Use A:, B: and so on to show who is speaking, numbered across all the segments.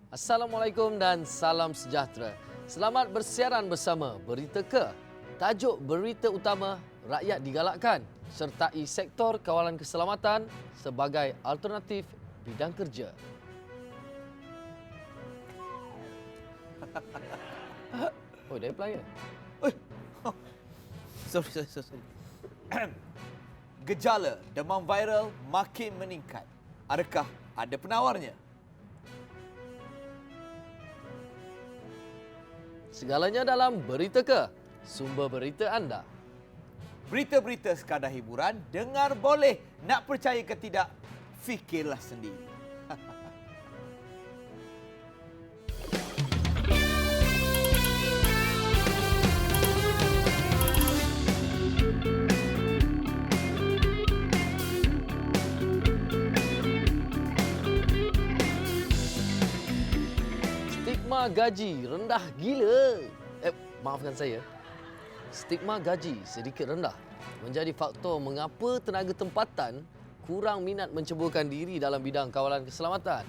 A: Assalamualaikum dan salam sejahtera. Selamat bersiaran bersama Berita Ke. Tajuk berita utama, rakyat digalakkan sertai sektor kawalan keselamatan sebagai alternatif bidang kerja. Oh, dia player.
B: Sorry. Gejala demam viral makin meningkat. Adakah ada penawarnya?
A: Segalanya dalam Berita Ke, sumber berita anda.
B: Berita-berita sekadar hiburan, dengar boleh. Nak percaya ke tidak, fikirlah sendiri.
A: Stigma gaji rendah gila. Maafkan saya. Stigma gaji sedikit rendah menjadi faktor mengapa tenaga tempatan kurang minat menceburkan diri dalam bidang kawalan keselamatan.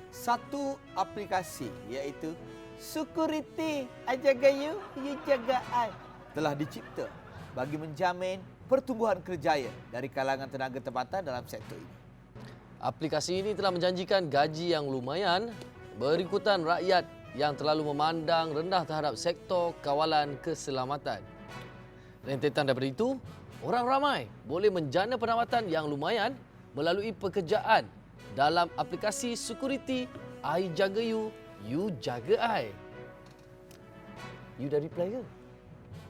B: Satu aplikasi iaitu Security I Jaga You, You Jaga I telah dicipta bagi menjamin pertumbuhan kerjaya dari kalangan tenaga tempatan dalam sektor ini.
A: Aplikasi ini telah menjanjikan gaji yang lumayan berikutan rakyat yang terlalu memandang rendah terhadap sektor kawalan keselamatan. Rentetan daripada itu, orang ramai boleh menjana penawatan yang lumayan melalui pekerjaan dalam aplikasi Security I Jaga You, You Jaga I. You dah reply ke?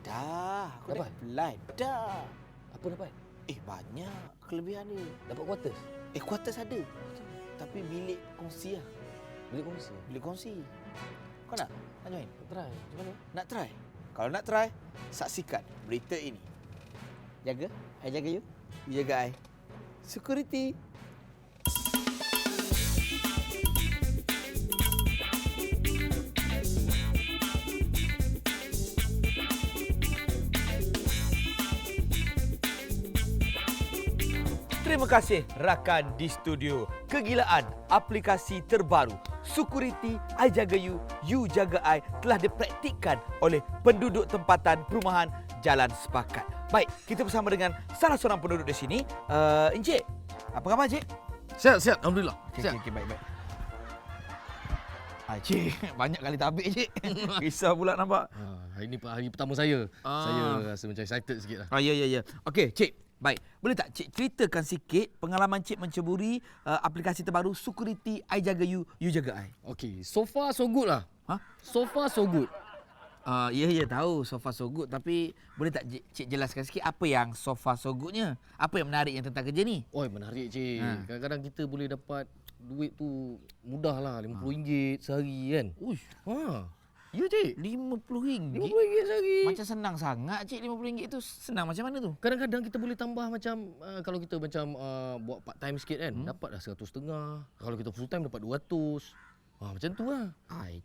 B: Dah, aku
A: Dapat?
B: dah apply. Dah.
A: Apa dapat?
B: Banyak kelebihan ni.
A: Dapat quarters?
B: Quarters ada. Tapi bilik kongsi lah.
A: Bilik kongsi?
B: Bilik kongsi. Kau nak? Nak join?
A: Try. Macam mana?
B: Nak try? Kalau nak try, saksikan berita ini. Jaga, I jaga you. You jaga I. Security. Terima kasih rakan di studio. Kegilaan aplikasi terbaru Security I Jaga You, You Jaga I telah dipraktikkan oleh penduduk tempatan perumahan Jalan Sepakat. Baik, kita bersama dengan salah seorang penduduk di sini. Encik, apa khabar Encik?
C: Sihat. Alhamdulillah. Sihat.
B: Okey, baik. Cik, banyak kali tabik Cik. Risau pula nampak.
C: Hari ini hari pertama saya.
B: Ah.
C: Saya rasa macam excited sikit lah.
B: Ya. Okey, Cik. Baik, boleh tak Cik ceritakan sikit pengalaman Cik menceburi aplikasi terbaru Security I Jaga You, You Jaga I?
C: Okey, so far so good lah.
B: Ha?
C: So far so good.
B: Ya tahu so far so good, tapi boleh tak Cik jelaskan sikit apa yang so far so goodnya? Apa yang menarik yang tentang kerja ni?
C: Oi, menarik cik.
B: Ha.
C: Kadang-kadang kita boleh dapat duit tu mudah lah, RM50 sehari kan.
B: Uish,
C: Ha. Ya cik.
B: RM50.
C: RM50 sehari.
B: Macam senang sangat Cik, RM50 tu senang macam mana tu?
C: Kadang-kadang kita boleh tambah macam kalau kita macam buat part time sikit kan, dapat dah 150. Kalau kita full time dapat 200. Macam tu lah.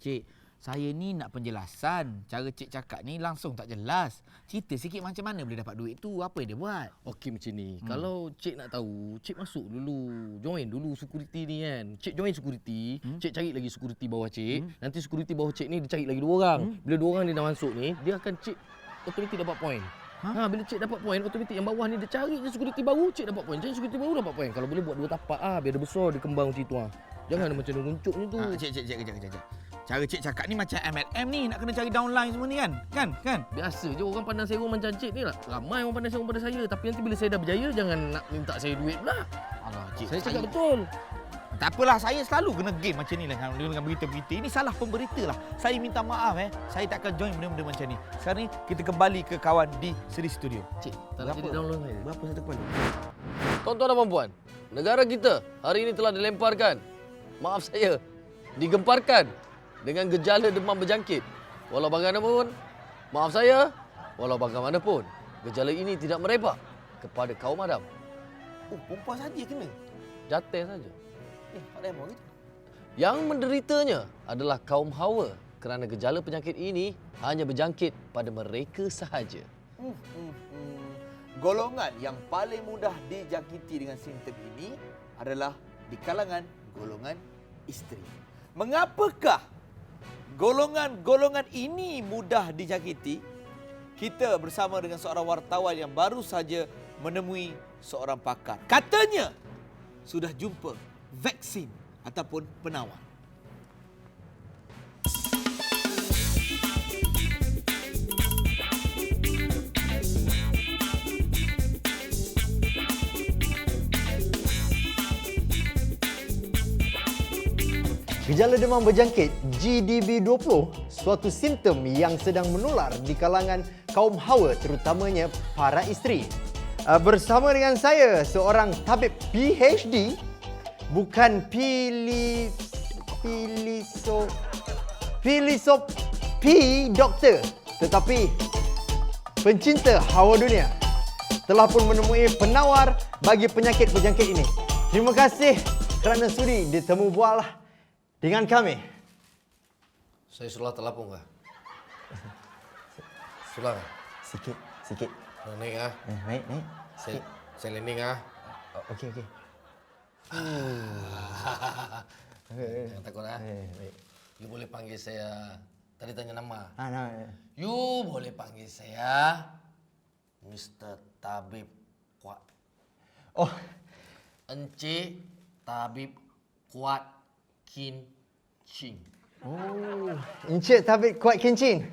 B: Cik, saya ni nak penjelasan. Cara Cik cakap ni langsung tak jelas. Cerita sikit macam mana boleh dapat duit tu, apa yang dia buat?
C: Okey macam ni. Kalau cik nak tahu, cik masuk dulu. Join dulu security ni kan. Cik join security, cik cari lagi security bawah cik. Nanti security bawah cik ni dia cari lagi 2 orang. Bila 2 orang dia dah masuk ni, dia akan cik automatik dapat point. Bila cik dapat point, automatik yang bawah ni dia cari je security baru, cik dapat point. Cari security baru dapat point. Kalau boleh buat 2 tapak biar dia besar, dia kembang macam tu Jangan ada macam dia runcut ni tu.
B: Cik, kejap. Cara Cik cakap ni macam MLM ni, nak kena cari downline semua ni kan? Kan?
C: Biasa je orang pandang saya macam cik ni lah. Ramai orang pandang saya pada saya. Tapi nanti bila saya dah berjaya, jangan nak minta saya duit pula.
B: Alah, Cik,
C: Saya cakap betul.
B: Tak apalah, saya selalu kena game macam ni lah dengan berita-berita. Ini salah pemberita lah. Saya minta maaf Saya tak akan join benda-benda macam ni. Sekarang ni kita kembali ke kawan di Seri Studio.
C: Cik, tak nak jadi download saya.
B: Berapa satu kepala?
A: Tuan-tuan dan puan, negara kita hari ini telah dilemparkan, maaf saya, digemparkan dengan gejala demam berjangkit. Walau bagaimanapun, maaf saya, walau bagaimanapun, gejala ini tidak merebak kepada kaum Adam.
B: Perempuan saja kena.
A: Jatuh saja.
B: Tak ada emang gitu.
A: Yang menderitanya adalah kaum Hawa kerana gejala penyakit ini hanya berjangkit pada mereka sahaja.
B: Golongan yang paling mudah dijangkiti dengan simptom ini adalah di kalangan golongan isteri. mengapakah golongan-golongan ini mudah dijangkiti? Kita bersama dengan seorang wartawan yang baru saja menemui seorang pakar. Katanya sudah jumpa vaksin ataupun penawar.
D: Gejala demam berjangkit GDB20 suatu simptom yang sedang menular di kalangan kaum hawa terutamanya para isteri. Bersama dengan saya seorang tabib PhD bukan filosofi doktor tetapi pencinta hawa dunia telah pun menemui penawar bagi penyakit berjangkit ini. Terima kasih kerana sudi ditemu bual dengan kami.
A: Saya sulah telapung kah? Sulah kah?
D: Sikit.
A: Naik ah.
D: Naik.
A: Saya landing ah.
D: Okey.
A: Jangan takut ah.
D: Baik.
A: You boleh panggil saya. Tadi tanya nama.
D: You
A: You boleh panggil saya Mr. Tabib Kuat.
D: Oh,
A: Encik Tabib Kuat Kincing.
D: Encik Tabib Kuat Kincing.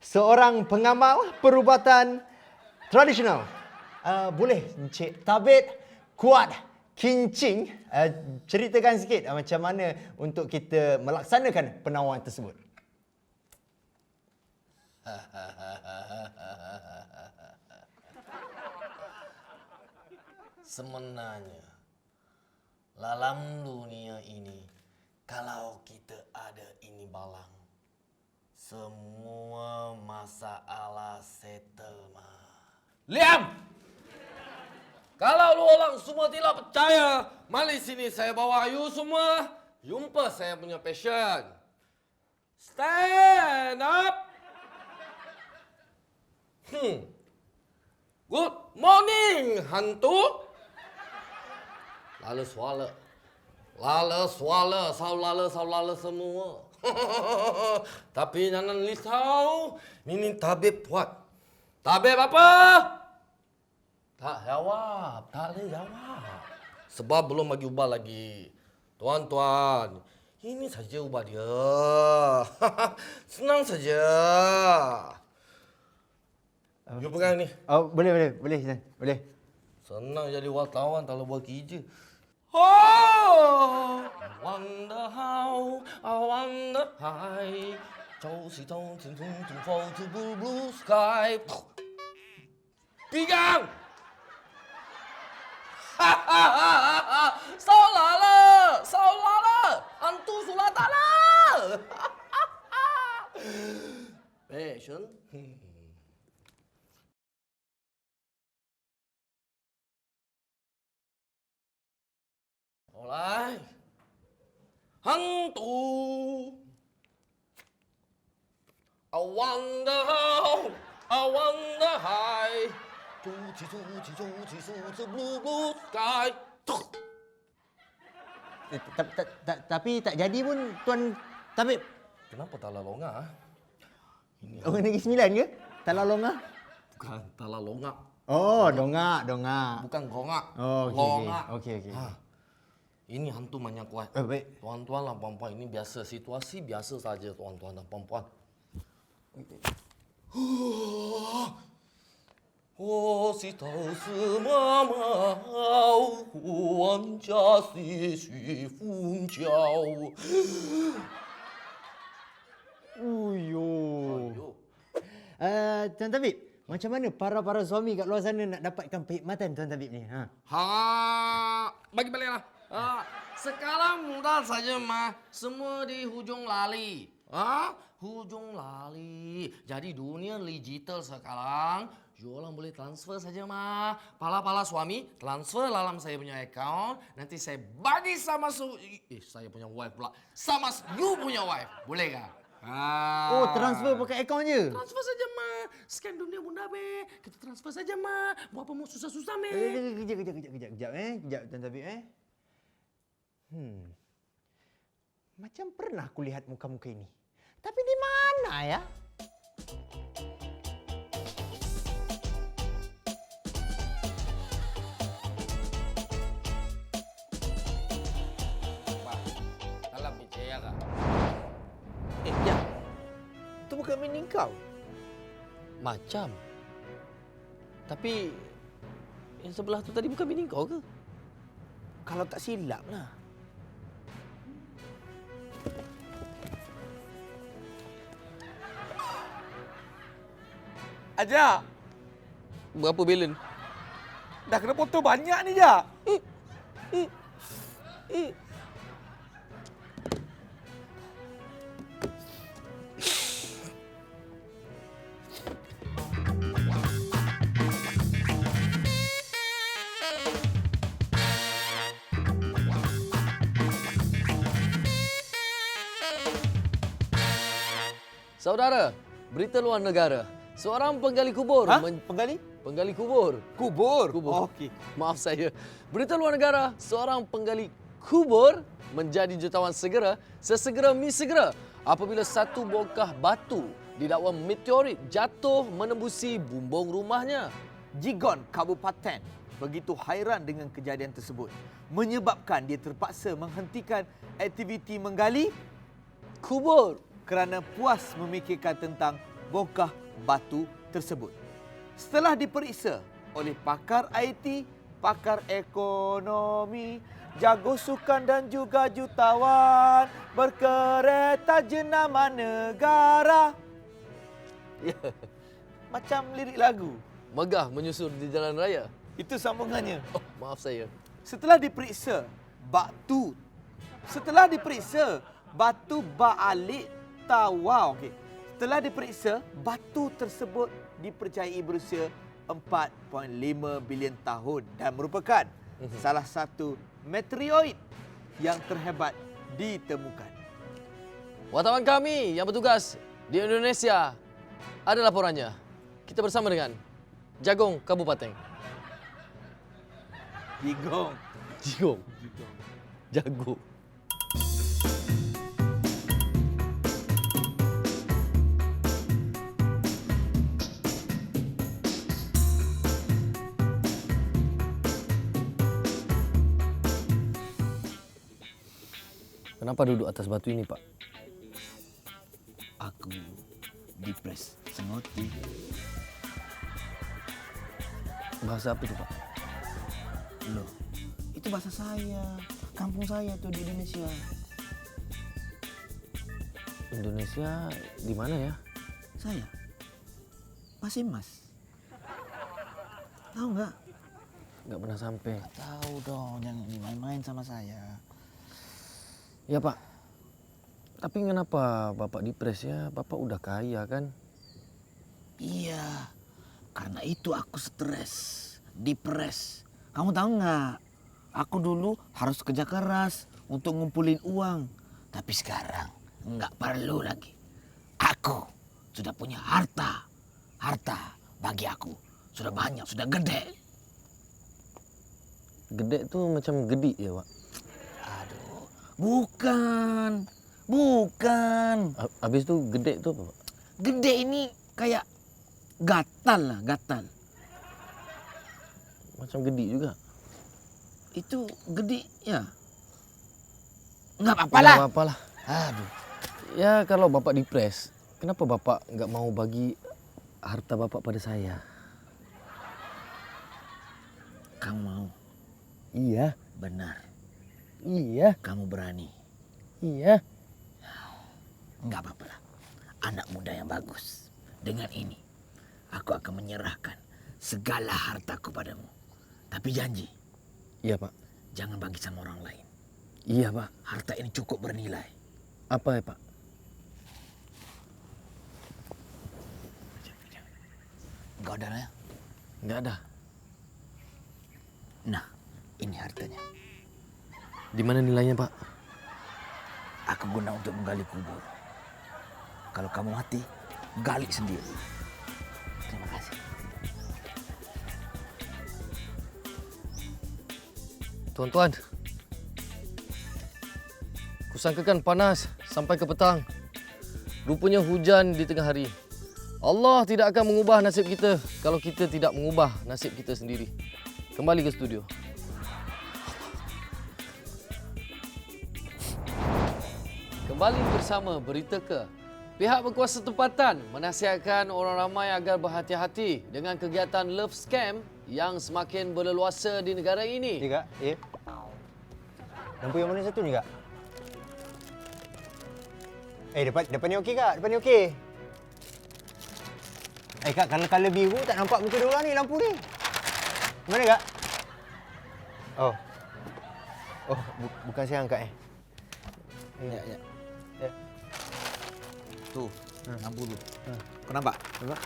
D: Seorang pengamal perubatan tradisional. Boleh Encik Tabib Kuat Kincing ceritakan sikit macam mana untuk kita melaksanakan penawaran tersebut.
A: Sebenarnya dalam dunia ini, kalau kita ada ini balang, semua masalah settle mah. Liam! Kalau lu orang semua tidak percaya, mari sini saya bawa you semua jumpa saya punya passion. Stand up! Good morning, hantu. Lala suala semua. Tapi jangan risau, ini tabib buat. Tabib apa? Tak boleh jawab. Sebab belum bagi ubah lagi. Tuan-tuan, ini saja ubah dia. Senang saja. You pegang ni.
D: Oh, boleh.
A: Senang jadi wartawan kalau buat kerja. Oh, I wonder how, I wonder why. 就是从天空中 fall to blue sky. Pegang! Salah lah! Hantu sulatan lah! Passion. Alright. Hantu. I wonder how, I wonder high. To blue sky.
D: Tapi tak jadi pun Tuan Tabib.
A: Kenapa tak lalonga?
D: Orang Negeri Sembilan ke? Tak lalonga?
A: Bukan tak lalonga.
D: Oh, dongak.
A: Bukan gongak.
D: Oh,
A: Longak.
D: okey.
A: Ini hantu banyak kuat.
D: Baik.
A: Tuan-tuan dan puan-puan, ini biasa. Situasi biasa saja tuan-tuan dan puan-puan.我是头是妈妈，我家是许凤娇。
D: Tuan Tabib, macam mana para suami kat luar sana nak dapatkan perkhidmatan Tuan Tabib ni?
A: Bagi baliklah. Sekarang mudah saja mah, semua di hujung lali. Hujung lali. Jadi dunia digital sekarang, jualan boleh transfer saja mah. Pala suami transfer dalam saya punya account, nanti saya bagi sama saya punya wife pula. Sama you punya wife. Boleh kah?
D: Oh, transfer pakai akaun je?
A: Transfer saja mah. Scan dunia bunda be. Kita transfer saja mah. Mau apa mau susah-susah me.
D: Kejap Tuan Tabib Macam pernah aku lihat muka-muka ini. Tapi di mana ya?
C: Pak, salah percaya kah?
B: Ya. Itu bukan bini kau.
C: Macam. Tapi yang sebelah tu tadi bukan bini kau ke?
B: Kalau tak silap lah. Aja,
C: Berapa belen?
B: dah kena foto banyak ni, Ja.
A: Saudara, berita luar negara. Seorang penggali kubur
B: Penggali?
A: penggali kubur.
B: Kubur.
A: Kubur.
B: Oh, okey.
A: Maaf saya. Berita luar negara, seorang penggali kubur menjadi jutawan sesegera apabila satu bongkah batu didakwa meteorit jatuh menembusi bumbung rumahnya.
B: Jigon Kabupaten begitu hairan dengan kejadian tersebut menyebabkan dia terpaksa menghentikan aktiviti menggali
A: Kubur.
B: kerana puas memikirkan tentang bongkah batu tersebut. Setelah diperiksa oleh pakar IT, pakar ekonomi, jago sukan dan juga jutawan berkereta jenama negara.
A: Ya,
B: Macam lirik lagu.
A: megah menyusur di jalan raya.
B: Itu sambungannya.
A: Oh, maaf saya.
B: Setelah diperiksa batu ba'alik tawa. Okey. Setelah diperiksa, batu tersebut dipercayai berusia 4.5 bilion tahun dan merupakan salah satu meteoroid yang terhebat ditemukan.
A: Wartawan kami yang bertugas di Indonesia ada laporannya. Kita bersama dengan Jagong Kabupaten.
B: Jigong.
A: Jigong. Jago. Kenapa duduk atas batu ini, Pak?
E: Aku depres sengoti.
A: Bahasa apa itu, Pak?
E: Loh, itu bahasa saya. Kampung saya tuh di Indonesia.
A: Indonesia di mana ya?
E: Saya masih Mas. Tahu nggak?
A: Nggak pernah sampai.
E: Tahu dong, jangan dimain-main sama saya.
A: Ya, Pak. Tapi kenapa Bapak depres ya? Bapak udah kaya kan?
E: Iya, karena itu aku stres, depres. Kamu tahu nggak? Aku dulu harus kerja keras untuk ngumpulin uang. Tapi sekarang nggak perlu lagi. Aku sudah punya harta. Harta bagi aku sudah banyak, sudah gede.
A: Gede tuh macam gede ya, Pak?
E: Aduh, bukan.
A: Habis itu gede tuh apa, Pak?
E: Gede ini kayak gatal lah, gatal.
A: Macam gede juga.
E: Itu gede ya. Nggak apa-apa
A: Nggak
E: lah.
A: apa-apa lah.
E: Aduh,
A: Ya kalau Bapak depres, kenapa Bapak nggak mau bagi harta Bapak pada saya?
E: kamu mau?
A: Iya.
E: Benar,
A: Iya.
E: kamu berani.
A: Iya.
E: Nggak apa-apa lah. Anak muda yang bagus. Dengan ini, aku akan menyerahkan segala hartaku padamu. Tapi janji,
A: Iya, Pak.
E: jangan bagi sama orang lain.
A: Iya, Pak.
E: Harta ini cukup bernilai.
A: Apa ya, Pak?
E: Enggak ada ya?
A: Nggak ada.
E: Nah, ini hartanya.
A: Di mana nilainya, Pak?
E: Aku guna untuk menggali kubur. Kalau kamu mati, gali sendiri. Terima kasih.
A: Tuan-tuan. Kusangkakan panas sampai ke petang. Rupanya hujan di tengah hari. Allah tidak akan mengubah nasib kita kalau kita tidak mengubah nasib kita sendiri. Kembali ke studio. Kembali bersama Berita Ke. Pihak berkuasa tempatan menasihatkan orang ramai agar berhati-hati dengan kegiatan love scam yang semakin berleluasa di negara ini.
D: Ya, Kak. Ya. Lampu yang mana satu ni, Kak? Depan ni okey, Kak. Depan ni okey. Kak, kalau biru tak nampak muka dia orang ni lampu ni. Mana, Kak? Oh. Oh, bukan saya angkat
E: Ya, ya.
D: Ya.
E: Tu, lampu tu. Kau nampak?
D: Nampak?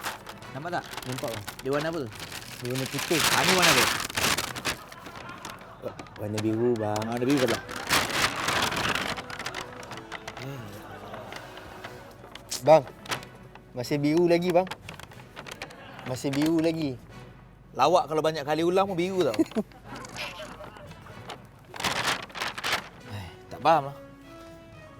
E: Nampak tak?
D: Nampak, bang.
E: Dia warna apa?
D: Dia warna putih.
E: Ni warna apa?
D: Warna biru, bang.
E: Warna biru sebelah.
D: Bang, masih biru lagi, bang. Masih biru lagi.
E: Lawak kalau banyak kali ulang pun biru tau. Tak faham lah.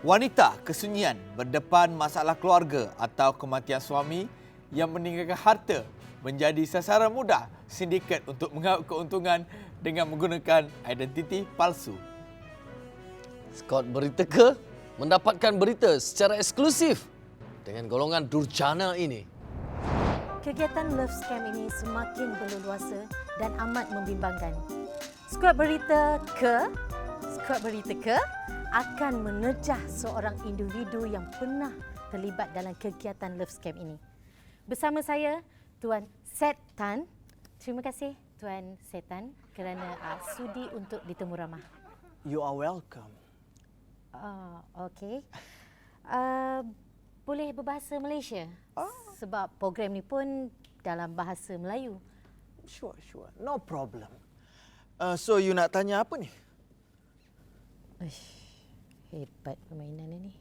E: Wanita kesunyian berdepan masalah keluarga atau kematian suami yang meninggalkan harta menjadi sasaran mudah sindiket untuk mengaut keuntungan dengan menggunakan identiti palsu.
A: Scott Berita Ke mendapatkan berita secara eksklusif dengan golongan durjana ini.
F: Kegiatan love scam ini semakin berleluasa dan amat membimbangkan. Skuad Berita Ke akan menerjah seorang individu yang pernah terlibat dalam kegiatan love scam ini. Bersama saya, Tuan Setan. Terima kasih Tuan Setan kerana sudi untuk ditemu ramah.
G: You are welcome.
F: Okey. Boleh berbahasa Malaysia? Sebab program ni pun dalam bahasa Melayu.
G: Sure. No problem. So you nak tanya apa ni?
F: Uish, hebat permainan ni.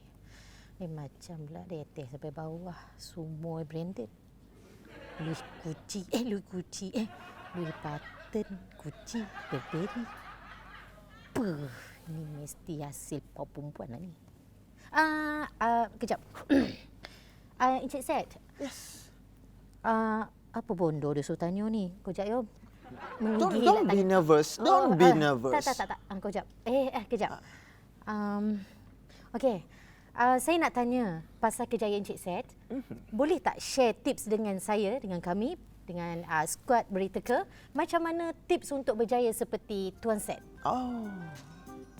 F: Macam pula dari atas sampai bawah. Semua branded. Louis Vuitton, Gucci, Burberry. Ni mesti hasil perempuan lah ni. Kejap. Encik Set.
G: Yes.
F: Apa bondo dia suruh tanya ni? Kejap ya.
G: Don't be nervous. Don't be nervous.
F: Tak. Kejap. Kejap. Okey. Saya nak tanya pasal kejayaan Encik Set. Boleh tak share tips dengan saya, dengan kami, dengan skuad Berita Ke? Macam mana tips untuk berjaya seperti Tuan Set?
G: Oh,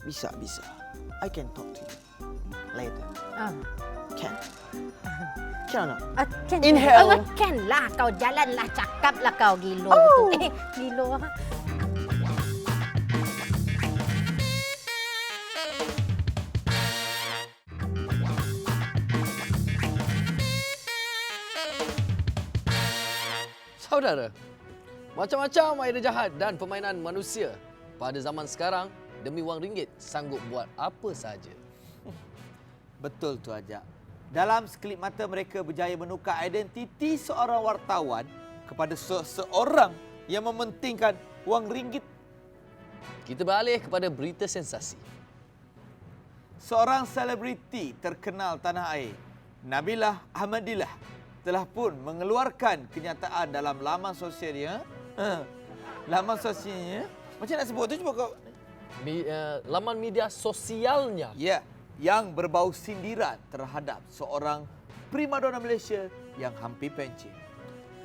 G: bisa. I can talk to you later. Can? Can or not?
F: Can.
G: Inhale.
F: Can lah. Kau jalanlah, cakaplah kau. Gilo betul. Gilo.
A: Saudara, macam-macam idea jahat dan permainan manusia pada zaman sekarang demi wang ringgit sanggup buat apa sahaja.
B: Betul tu Ajak. Dalam sekelip mata mereka berjaya menukar identiti seorang wartawan kepada seseorang yang mementingkan wang ringgit.
A: Kita beralih kepada berita sensasi.
B: Seorang selebriti terkenal tanah air, Nabilah Ahmadillah, telah pun mengeluarkan kenyataan dalam laman sosialnya. Laman sosialnya? Macam nak sebut tu, cuba kau.
A: Laman media sosialnya.
B: Ya, yang berbau sindiran terhadap seorang primadona Malaysia yang hampir pencen.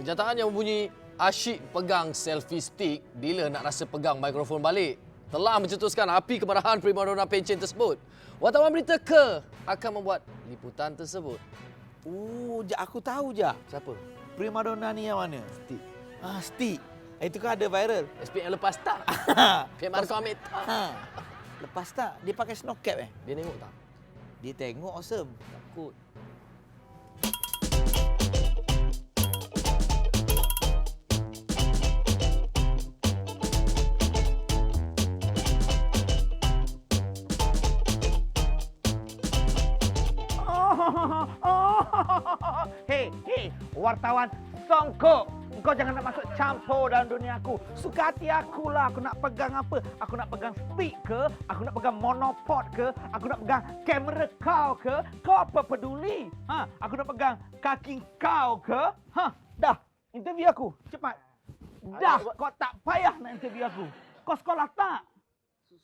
A: Kenyataan yang berbunyi asyik pegang selfie stick bila nak rasa pegang mikrofon balik telah mencetuskan api kemarahan primadona pencen tersebut. Wartawan Berita Ke akan membuat liputan tersebut.
B: Jak, aku tahu jak.
A: Siapa?
B: Primadona ni yang mana?
A: Stick.
B: Stick. Itu kan ada viral.
A: SPM lepas tak? PM Marco Amit tak?
B: Lepas tak? Dia pakai snow cap
A: Dia tengok tak?
B: Dia tengok awesome.
A: Takut.
B: Hei, wartawan songkok. Kau jangan nak masuk campur dalam dunia aku. Suka hati aku lah. Aku nak pegang apa? Aku nak pegang stick ke? Aku nak pegang monopod ke? Aku nak pegang kamera kau ke? Kau apa peduli? Aku nak pegang kaki kau ke? Dah. Interview aku. Cepat. Dah. Kau tak payah nak interview aku. Kau sekolah tak?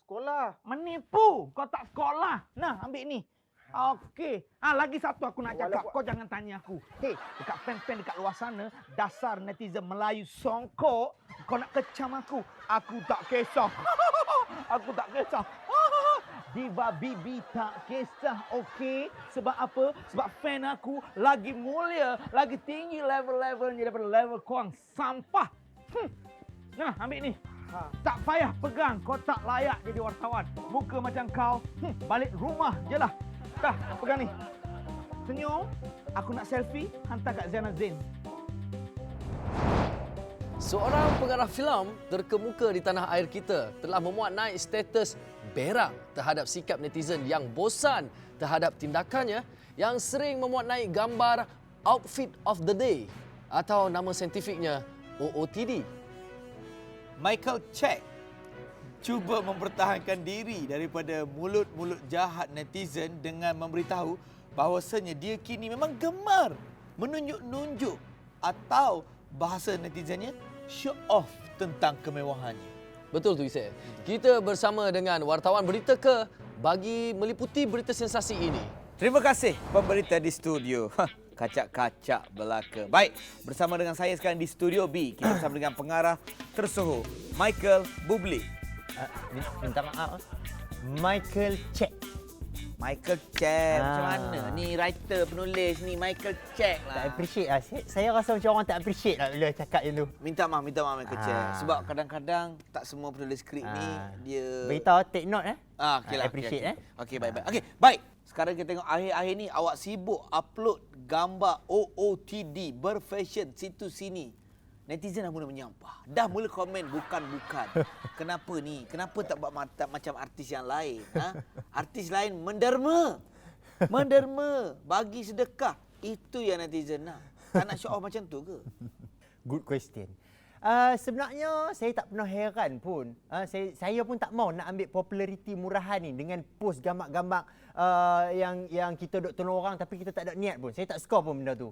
D: Sekolah.
B: Menipu. Kau tak sekolah. Nah, ambil ni. Okey. Lagi satu aku nak cakap. Kau jangan tanya aku. Hei, dekat fan-fan dekat luar sana, dasar netizen Melayu songkok, kau nak kecam aku. Aku tak kisah. Aku tak kisah. Diva Bibi tak kisah, okey? Sebab apa? Sebab fan aku lagi mulia, lagi tinggi level-levelnya daripada level korang sampah. Nah, ambil ni. Tak payah pegang, kau tak layak jadi wartawan. Muka macam kau, balik rumah je lah. Dah, pegang ni. Senyum, aku nak selfie, hantar kat Zainal Zain.
A: Seorang pengarah filem terkemuka di tanah air kita telah memuat naik status berang terhadap sikap netizen yang bosan terhadap tindakannya yang sering memuat naik gambar outfit of the day atau nama saintifiknya OOTD.
B: Michael Check cuba mempertahankan diri daripada mulut-mulut jahat netizen dengan memberitahu bahawasanya dia kini memang gemar menunjuk-nunjuk atau bahasa netizennya show off tentang kemewahannya.
A: Betul tu Isai. Kita bersama dengan wartawan Berita Ke bagi meliputi berita sensasi ini.
B: Terima kasih pemberita di studio. Kacak-kacak belaka. Baik, bersama dengan saya sekarang di Studio B. Kita bersama dengan pengarah tersohor Michael Bublé.
D: Minta maaf. Michael Check.
B: Michael Check. Macam mana? Ni writer, penulis ni Michael Check
D: Tak
B: lah.
D: appreciate lah. Saya rasa macam orang tak appreciate lah bila cakap macam tu.
B: Minta maaf Michael Check. Sebab kadang-kadang tak semua penulis skrip ni dia...
D: Beritahu take note
B: Okey lah.
D: appreciate
B: Okey, baik. Okey, baik. Sekarang kita tengok akhir-akhir ni awak sibuk upload gambar OOTD berfashion situ sini. Netizen dah mula menyampah. Dah mula komen bukan-bukan. Kenapa ni? Kenapa tak buat macam artis yang lain? Artis lain menderma. Menderma. Bagi sedekah. Itu yang netizen nak. Tak nak show off macam tu ke?
D: Good question. Sebenarnya saya tak pernah heran pun. Saya pun tak mau nak ambil populariti murahan ni dengan post gambar-gambar yang kita duk tolong orang tapi kita tak ada niat pun. Saya tak suka pun benda tu.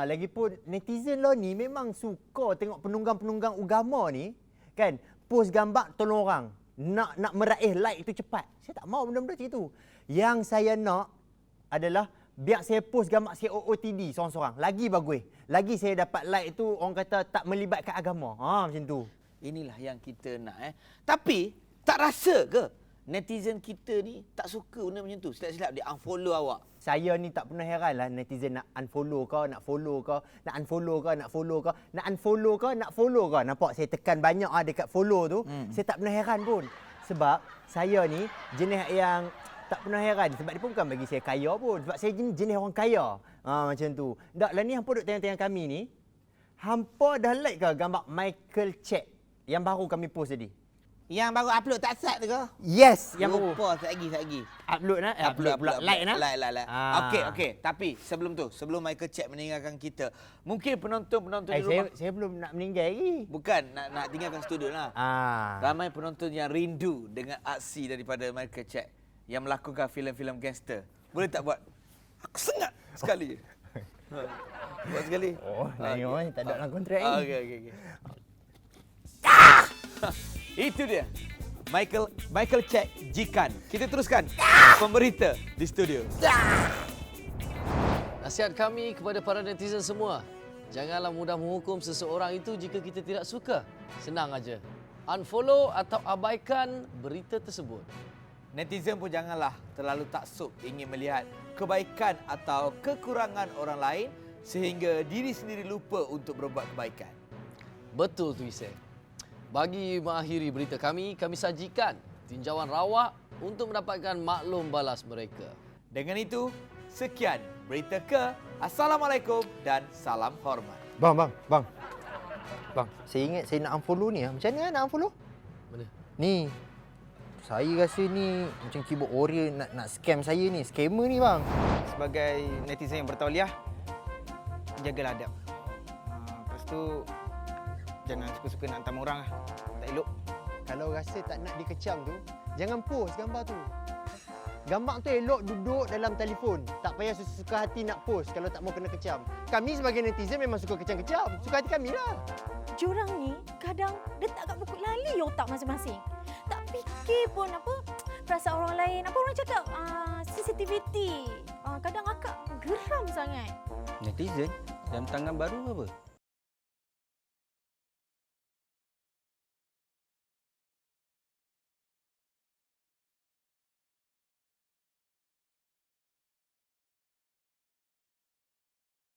D: Lagipun netizen lah ni memang suka tengok penunggang-penunggang agama ni kan post gambar tolong orang. Nak meraih like tu cepat. Saya tak mau benda-benda macam tu. Yang saya nak adalah biar saya post gambar saya OOTD seorang-seorang. Lagi bagus. Lagi saya dapat like tu orang kata tak melibatkan agama. Macam tu.
B: Inilah yang kita nak. Tapi tak rasa ke netizen kita ni tak suka benda macam tu? Silap-silap dia unfollow awak.
D: Saya ni tak pernah heran lah netizen nak unfollow ke, nak follow ke, nak unfollow ke, nak follow ke, nak unfollow ke, nak follow ke. Nampak saya tekan banyak dekat follow tu. Saya tak pernah heran pun. Sebab saya ni jenis yang tak pernah heran. Sebab dia pun bukan bagi saya kaya pun. Sebab saya jenis orang kaya. Macam tu. Tak lah ni hampa duduk tengok-tengok kami ni. Hampa dah like ke gambar Michael Check yang baru kami post tadi?
E: Yang baru upload tak sat tu ke?
D: Yes, yang baru.
E: Lupa, lagi.
D: Upload nak? Upload pula. Like nak?
B: Like. Okey. Tapi sebelum Michael Check meninggalkan kita, mungkin penonton-penonton di rumah...
D: Saya belum nak meninggal lagi.
B: Bukan, nak tinggalkan studio lah. Ramai penonton yang rindu dengan aksi daripada Michael Check yang melakukan filem-filem gangster. Boleh tak buat? Aku sengat sekali. Buat sekali.
D: Lain tak ada dalam kontrak ni.
B: Okey. Itu dia. Michael Check Jikan. Kita teruskan pemberita di studio.
A: Nasihat kami kepada para netizen semua, janganlah mudah menghukum seseorang itu jika kita tidak suka. Senang aja. Unfollow atau abaikan berita tersebut.
B: Netizen pun janganlah terlalu taksub ingin melihat kebaikan atau kekurangan orang lain sehingga diri sendiri lupa untuk berbuat kebaikan.
A: Betul tu Isai. Bagi mengakhiri berita kami sajikan tinjauan rawak untuk mendapatkan maklum balas mereka.
B: Dengan itu, sekian Berita Ke. Assalamualaikum dan salam hormat.
D: Bang. Saya ingat saya nak unfollow ni. Macam mana nak unfollow?
A: Mana?
D: Ni. Saya rasa ni macam keyboard warrior nak scam saya ni. Scammer ni bang.
G: Sebagai netizen yang bertauliah, jagalah adab. Lepas tu, jangan suka-suka nak hantar orang lah. Tak elok.
D: Kalau rasa tak nak dikecam tu, jangan post gambar tu. Gambar tu elok duduk dalam telefon. Tak payah suka hati nak post kalau tak mau kena kecam. Kami sebagai netizen memang suka kecam-kecam. Suka hati kami lah.
F: Diorang ni kadang letak kat buku lali otak masing-masing. Tak fikir pun apa perasaan orang lain. Apa orang cakap? Sensitivity. Kadang akak geram sangat.
H: Netizen dalam tangan baru apa?